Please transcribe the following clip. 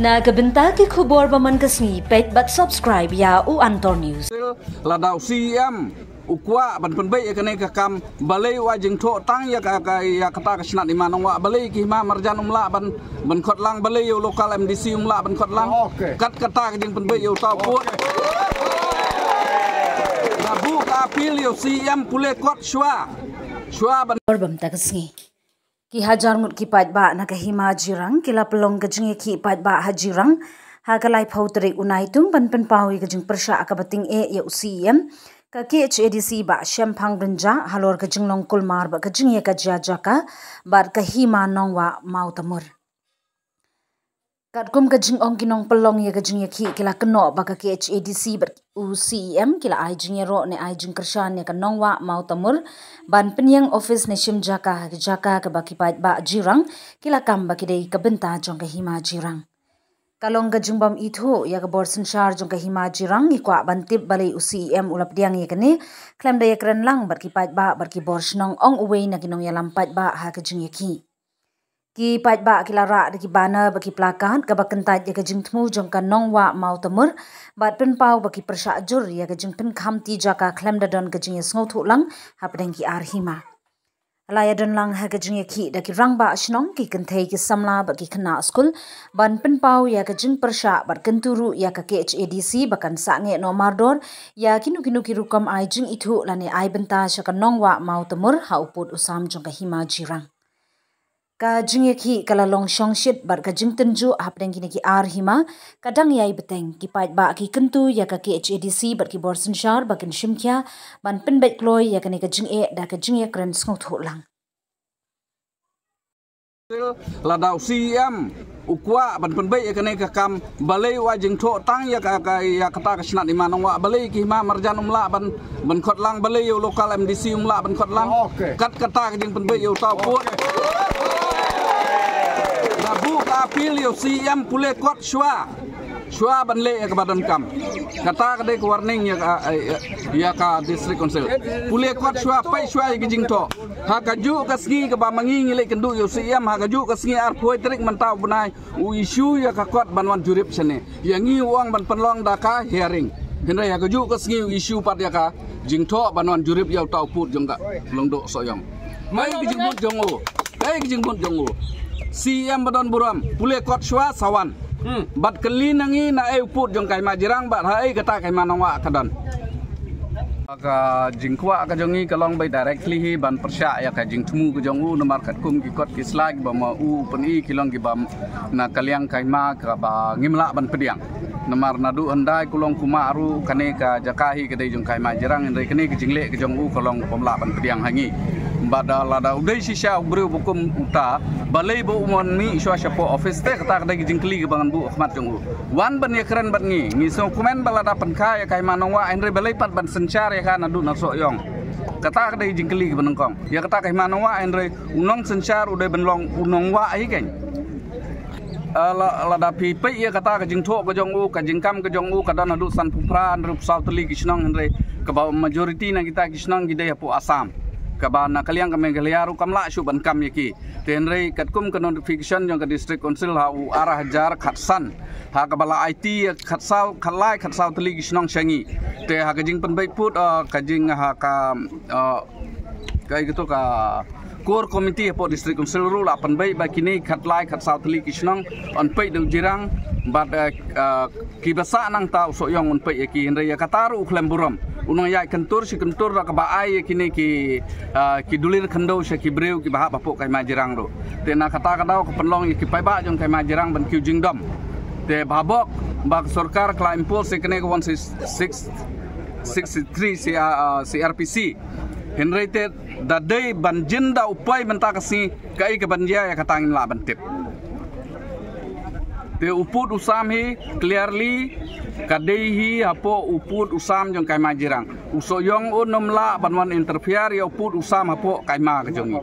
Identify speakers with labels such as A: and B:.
A: Na kebentar ke kubur baman kesni pet bat subscribe ya u Antor News.
B: Ladau CM ukwa ban penbai ya kene kakam balai wajing tho tang ya kata kesnat di mana wa balai ki ma marjan umla ban khot lang balai yo lokal MDC umla ban khot lang kat kata jing penbai yo tau put nabu kapil yo CM pule kot shwa ban
A: Orbam takasngi ki hajar mut ki pat ba na kahima jirang kila pelong kajing ki pat ba hajirang ha kalai phautre unai tung ban pen pawi kajing persha akabating ya CM ka KHADC ba Shempang Benja halor kajing long kulmar ba kajing ka jaka bar kahima nongwa mautamur kat kum kajing ong kinong pelong ya kajing ki kila keno ba ka KHADC ba CM kila ai jing ro ne ai jing kershan ne kanongwa mautamur ban penyang office ne shim jaka ka ba ki pat ba jirang kila kam ba kidei kabenta jong kahima jirang kalong gajung bam itu ya ke borsen shar jong kahima jirang ikwa bantip balai UCM ulap diang ya kene klem da ya keren lang berkipat ba berki borsnong ong uwei na kinong ya lampat ba ha kajing yaki ki pat ba kilara de ki bana baki plakat ka bakentat ya kajing tmu jong kanong wa mautamur bat pen pau baki persha jur ya kajing pen khamti jaka klem da don kajing ya sngotu lang ha pedeng ki arhima Alaya don lang ha kajing ki da ki rang ba ashnong ki kenthei ki samla ba ki khana school ban pen pau ya kajing persha bar kenturu ya ka KHADC bakan sange no mardor ya kinu ki rukam ai jing itu lane ai benta sha kanong wa mautamur ha uput usam jong ka hima jirang ka jing ki kala long shong shit bar ka jing tenju hapdeng ki arhima kadang yai beteng ki pat ba ki kentu ya ka KHADC bar ki borsen shar bakin shimkya ban pen bet kloy ya ka jing da ka jing ya kren sngot lang
B: ladau CM ukwa ban penbai ya kene kakam balai wajing tho tang ya kata kesnat di mana wa balai ki ma marjan umla ban khot lang balai yo lokal MDC umla ban khot lang kat kata jing penbai yo tau put nabu kapil yo CM pule kot shwa ban le ka badan kam kata kadai warning ya ka district council pule kot shwa pai shwa ki jing to ha kaju kasgi ka ba mangi ngile kendu yo CM ha kaju kasgi ar phoi trik mantau bunai u issue ya ka kot banwan jurip sene ya ngi uang ban penlong daka hearing henra ya kaju kasgi issue pat ya ka jing to banwan jurip ya tau put jong ka longdo soyong mai ki jing mut jongo CM badon buram pule kot shwa sawan bat keli nangi na put jong kai majirang bat hai kata kai manongwa kadan ka jingkwa ka jongi kalong by directly hi ban persya ya ka jingtmu ka jongu nomar kat kum ki kot ki slag ba ma u peni kilong ki bam na kaliang kai ma ka ba ngimla ban pediang nomar nadu andai kulong kuma aru kane ka jakahi ka dei jong kai majirang ndai kane ki jingle ka jongu kalong pomla ban pediang hangi bada lada udai shisha ubru bukum uta balai bo umon mi iswa shapo office te kata kada jingkli ke bangan bu ahmad jongu wan ban ya keren ban ngi so komen balada penka ya kai manongwa andre balai pat ban sencar ya kana du naso yong kata kada jingkli ke banengkong ya kata kai manongwa andre unong sencar udai benlong unongwa ai geng lada pipe ya kata ka jingtho ka jongu ka jingkam ka jongu kada nadu san pupra andre south li kisnong andre ka majority na kita kisnong gide po asam kabana kaliang kami geliaru kamla shu ban kam yaki tenrei katkum ka notification jong ka district council ha u arah jar khatsan ha kabala IT khatsau khalai khatsau tli gisnong shangi te ha kajing penbai put kajing ha ka kai gitu ka core committee po district council ru la penbai ba kini khatlai khatsau tli gisnong on pai deu jirang bat ki basa nang tau so yong on pai yaki henrei ya kataru klemburam unong ya kentur si kentur ka baai kini ki dulir khando se ki breu ki baha bapok kai majirang ro te na kata kadau ka penlong ki pai ba jong kai majirang ban kiu jingdom te babok bak sarkar kla impulse kene ko 163 CRPC henry te dadai ban jinda upai benta kasi kai ke banjia ya katangin la bantip te uput usam hi clearly kadehi apo uput usam jong kai majirang usoyong unomla banwan interfere ya uput usam apo kai ma ka jongi